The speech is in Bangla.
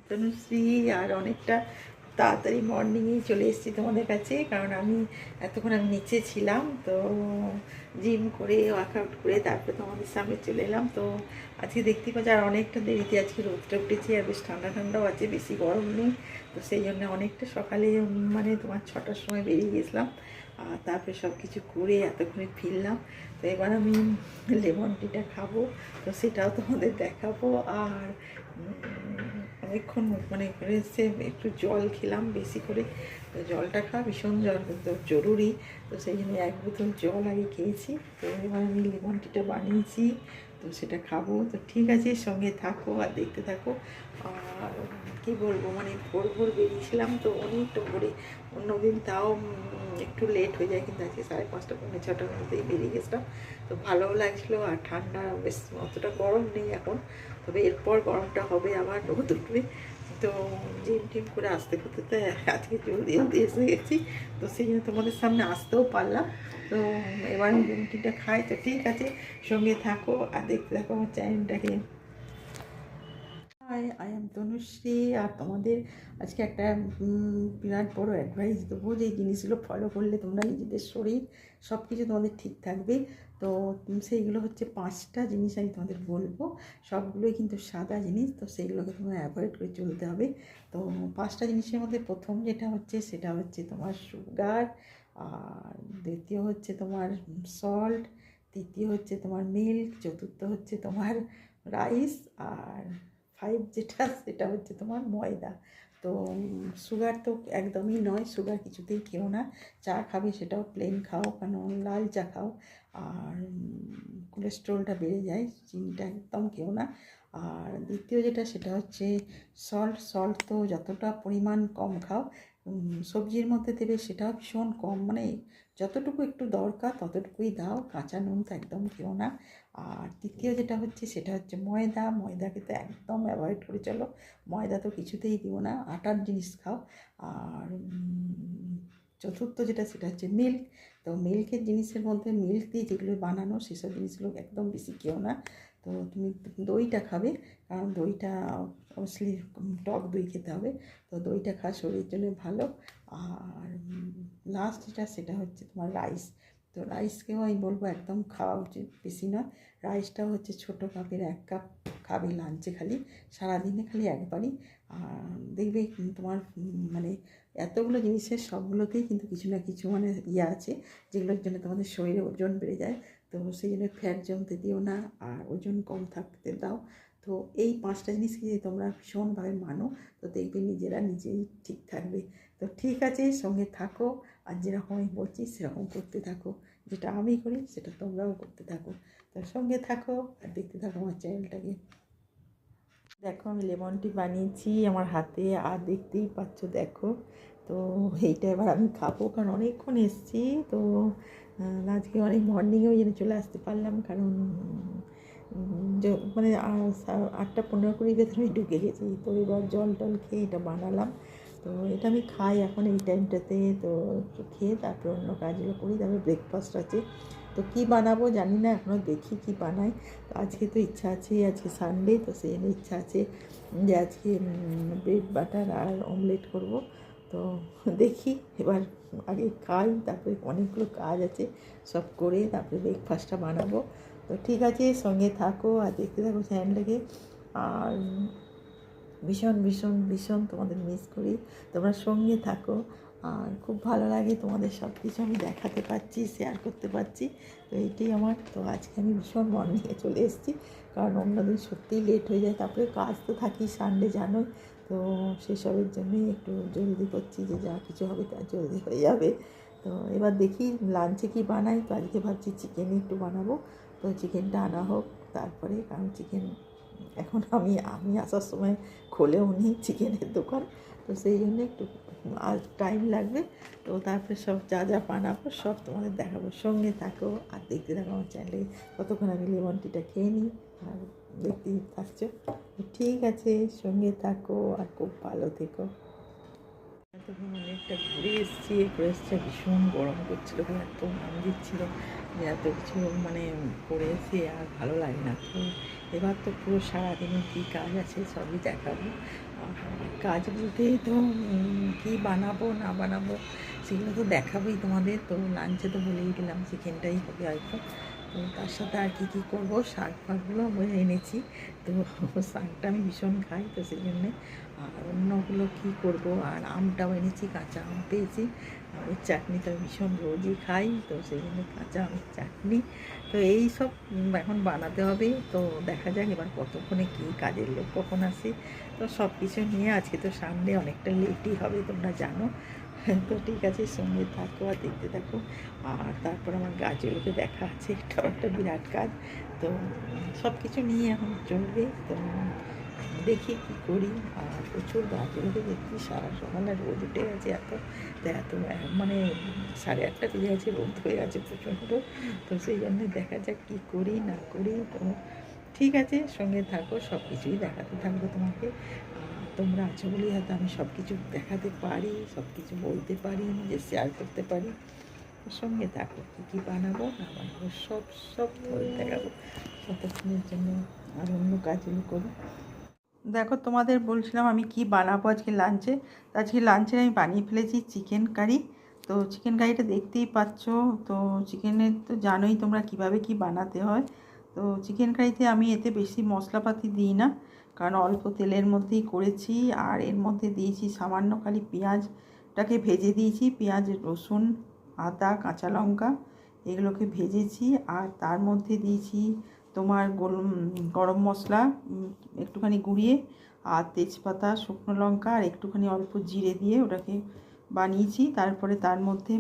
তনুশ্রী। আর অনেকটা তাড়াতাড়ি মর্নিংয়েই চলে এসেছি তোমাদের কাছে, কারণ আমি এতক্ষণ নিচে ছিলাম, তো জিম করে ওয়ার্কআউট করে তারপরে তোমাদের সামনে চলে এলাম। তো আজকে দেখতে পাচ্ছি আর অনেকটা দেরিতে আজকে রোদটা উঠেছে, আর বেশ ঠান্ডা ঠান্ডাও আছে, বেশি গরম নেই। তো সেই জন্য অনেকটা সকালে মানে তোমার 6টার সময় বেরিয়ে গেছিলাম, আর তারপরে সব কিছু করে এতক্ষণে ফিরলাম। তো এবার আমি লেমন টিটা খাবো, তো সেটাও তোমাদের দেখাবো। আর অনেকক্ষণ মানে এসে একটু জল খেলাম বেশি করে, তো জলটা খাওয়া ভীষণ জরুরি। তো সেই জন্য 1 বোতল জল আগে খেয়েছি। তো এবার আমি লেমন টিটা বানিয়েছি, তো সেটা খাবো। তো ঠিক আছে, সঙ্গে থাকো আর দেখতে থাকো। আর কী বলবো, মানে ভোর ভোর বেরিয়েছিলাম, তো অনেকটা ভোরে। অন্যদিন তাও একটু লেট হয়ে যায়, কিন্তু আজকে 5:30 পৌনে 6টার মধ্যেই বেরিয়ে গেছিলাম। তো ভালোও লাগছিলো, আর ঠান্ডা বেশ অতটা গরম নেই এখন, তবে এরপর গরমটা হবে, আবার রোদ উঠবে। তো জিম টিম করে আসতে করতে তো আজকে জলদি জলদি এসে গেছি, তো সেই জন্য তোমাদের সামনে আসতেও পারলাম। তো এবার আমি জিম টিমটা খাই। তো ঠিক আছে, সঙ্গে থাকো আর দেখতে থাকো আমার চ্যানেলটাকে। Hi, I am Tanushree. আর তোমাদের আজকে একটা বিরাট বড় অ্যাডভাইস দেবো, যে এই জিনিসগুলো ফলো করলে তোমরা নিজেদের শরীর সব কিছু তোমাদের ঠিক থাকবে। তো সেইগুলো হচ্ছে 5টা জিনিস আমি তোমাদের বলবো, সবগুলোই কিন্তু সাদা জিনিস, তো সেইগুলোকে তোমরা অ্যাভয়েড করে চলতে হবে। তো 5টা জিনিসের মধ্যে প্রথম যেটা হচ্ছে সেটা হচ্ছে তোমার সুগার, আর দ্বিতীয় হচ্ছে তোমার সল্ট, তৃতীয় হচ্ছে তোমার মিল্ক, চতুর্থ হচ্ছে তোমার রাইস, আর 5 যেটা সেটা হচ্ছে তোমার ময়দা। তো সুগার তো একদমই নয়, সুগার কিছুতেই খেও না। চা খাবে সেটাও প্লেন খাও, কারণ লাল চা খাও, আর কোলেস্ট্রলটা বেড়ে যায়। চিনিটা একদম খেও না। আর দ্বিতীয় যেটা সেটা হচ্ছে সল্ট। সল্ট তো যতটা পরিমাণ কম খাও, সবজির মধ্যে দেবে সেটাও ভীষণ কম, মানে যতটুকু একটু দরকার ততটুকুই দাও। কাঁচা নুন তো একদম খেও না। আর তৃতীয় যেটা হচ্ছে সেটা হচ্ছে ময়দা। ময়দাকে তো একদম অ্যাভয়েড করে চলো, ময়দা তো কিছুতেই দিও না, আটার জিনিস খাও। আর চতুর্থ যেটা সেটা হচ্ছে মিল্ক। তো মিল্কের জিনিসের মধ্যে মিল্ক দিয়ে যেগুলো বানানো সেসব জিনিসগুলো একদম বেশি খেও না। তো তুমি দইটা খাবে, কারণ দইটা অবভিয়াসলি টক দই খেতে হবে, তো দইটা খাওয়া শরীরের জন্য ভালো। আর লাস্ট যেটা সেটা হচ্ছে তোমার রাইস। তো রাইসকেও আমি বলবো একদম খাওয়া উচিত, বেশি নয়। রাইসটাও হচ্ছে ছোটো কাপের 1 কাপ খাবে লাঞ্চে, খালি সারাদিনে খালি একবারই। দেখবে তোমার মানে এতগুলো জিনিসের সবগুলোতেই কিন্তু কিছু না কিছু মানে আছে, যেগুলোর জন্য তোমাদের শরীরে ওজন বেড়ে যায়। তো সেই জন্য ফ্যাট জমতে দিও না, আর ওজন কম থাকতে দাও। তো এই 5টা জিনিসকে যদি তোমরা ভীষণভাবে মানো, তো দেখবে নিজেরা নিজেই ঠিক থাকবে। তো ঠিক আছে, সঙ্গে থাকো, আর যেরকম আমি বলছি সেরকম করতে থাকো। যেটা আমি করি সেটা তোমরাও করতে থাকো। তার সঙ্গে থাকো আর দেখতে থাকো আমার চ্যানেলটাকে। দেখো আমি লেমন টি বানিয়েছি আমার হাতে, আর দেখতেই পাচ্ছ দেখো। তো এইটা এবার আমি খাবো, কারণ অনেকক্ষণ এসেছি। তো আজকে অনেক মর্নিংয়ে ওই জন্য চলে আসতে পারলাম, কারণ মানে 8টা 15-20 ভেতরে আমি ঢুকে গেছি। তো এবার জল টল খেয়ে এটা বানালাম। তো এটা আমি খাই এখন এই টাইমটাতে, তো একটু খেয়ে তারপরে অন্য কাজগুলো করি, তারপরে ব্রেকফাস্ট আছে। তো কী বানাবো জানি না, এখনও দেখি কী বানাই। তো আজকে তো ইচ্ছা আছে, আজকে সানডে, তো সেই জন্য ইচ্ছা আছে যে আজকে ব্রেড বাটার আর অমলেট করব। তো দেখি এবার আগে খাই, তারপরে অনেকগুলো কাজ আছে, সব করে তারপরে ব্রেকফাস্টটা বানাবো। তো ঠিক আছে, সঙ্গে থাকো আর দেখতে থাকো চ্যানেলটাকে। আর ভীষণ ভীষণ ভীষণ তোমাদের মিস করি, তোমরা সঙ্গে থাকো। আর খুব ভালো লাগে তোমাদের সব কিছু আমি দেখাতে পারছি, শেয়ার করতে পারছি। তো এইটাই আমার। তো আজকে আমি ভীষণ মর্নিংয়ে চলে এসেছি, কারণ অন্যদিন সত্যিই লেট হয়ে যায়, তারপরে কাজ তো থাকি সানডে জানোই। তো সেসবের জন্যই একটু জলদি করছি, যে যা কিছু হবে তা জলদি হয়ে যাবে। তো এবার দেখি লাঞ্চে কি বানাই। তো আজকে ভাবছি চিকেনই একটু বানাবো। তো চিকেনটা আনা হোক তারপরে, কারণ চিকেন এখন আমি আসার সময় খোলেও নি চিকেনের দোকান, তো সেই জন্য একটু আর টাইম লাগবে। তো তারপরে সব যা যা বানাবো সব তোমাদের দেখাবো, সঙ্গে থাকো আর দেখতে থাকো আমার চ্যানেলে। ততক্ষণ আমি লেমন টিটা খেয়ে নিই, আর দেখতেই থাকছো। ঠিক আছে, সঙ্গে থাকো আর খুব ভালো থেকো। তখন অনেকটা ঘুরে এসেছি, ভীষণ গরম করছিল, এত ঘাম দিচ্ছিল যে এত কিছু মানে করে এসে আর ভালো লাগে না। তো এবার তো পুরো সারাদিনে কী কাজ আছে সবই দেখাবো। কাজ বলতে তো কী বানাবো না বানাবো সেগুলো তো দেখাবোই তোমাদের। তো লাঞ্চে তো বলেই দিলাম চিকেনটাই হবে হয়তো। তো তার সাথে আর কী কী করবো, শাক ফাকগুলো আমি এনেছি। তো শাকটা আমি ভীষণ খাই, তো সেই জন্যে আর অন্যগুলো কী করবো। আর আমটাও এনেছি, কাঁচা আম পেয়েছি, আমের চাটনি তো আমি ভীষণ রোজই খাই, তো সেই জন্য কাঁচা আমের চাটনি। তো এই সব এখন বানাতে হবে। তো দেখা যাক এবার কতক্ষণে কী কাজের লোক কখন আসে। তো সব কিছু নিয়ে আজকে তো সানডে, অনেকটা লেটই হবে তোমরা জানো। তো ঠিক আছে, সঙ্গে থাকো আর দেখতে থাকো। আর তারপর আমার গাছগুলোকে দেখা আছে, এটাও একটা বিরাট কাজ। তো সব কিছু নিয়ে এখন চলবে। তো দেখি কী করি। আর প্রচুর গাছগুলোকে দেখছি সারা সকালে রোদ উঠে গেছে এত, তো এত মানে 8:30 বেজে গেছে, রোদ হয়ে গেছে প্রচণ্ড। তো সেই জন্য দেখা যাক কী করি না করি। তো ঠিক আছে, সঙ্গে থাকো, সব কিছুই দেখাতে থাকবো তোমাকে। তোমরা আছো বলেই হয়তো আমি সব কিছু দেখাতে পারি, সব কিছু বলতে পারি, নিজে শেয়ার করতে পারি। সঙ্গে থাকো, কী কী বানাবো না বানাবো সব সব তোমাদের দেখাবো। ততক্ষণের জন্য আর অন্য কাজগুলো করি। দেখো, তোমাদের বলছিলাম আমি কি বানাবো আজকে লাঞ্চে। আজকে লাঞ্চে আমি বানিয়ে ফেলেছি চিকেন কারি। তো চিকেন কারিটা দেখতেই পাচ্ছ। তো চিকেনের তো জানোই তোমরা কিভাবে কি বানাতে হয়। তো চিকেন কারিতে আমি এতে বেশি মশলাপাতি দিই না, কারণ অল্প তেলের মধ্যেই করেছি। আর এর মধ্যে দিয়েছি সামান্য খালি পেঁয়াজটাকে ভেজে দিয়েছি, পেঁয়াজ, রসুন, আদা, কাঁচা লঙ্কা এগুলোকে ভেজেছি। আর তার মধ্যে দিয়েছি তোমার গরম মশলা একটুখানি গুঁড়িয়ে, আর তেজপাতা, শুকনো লঙ্কা আর একটুখানি অল্প জিরে দিয়ে ওটাকে বানিয়েছি। তারপরে তার মধ্যে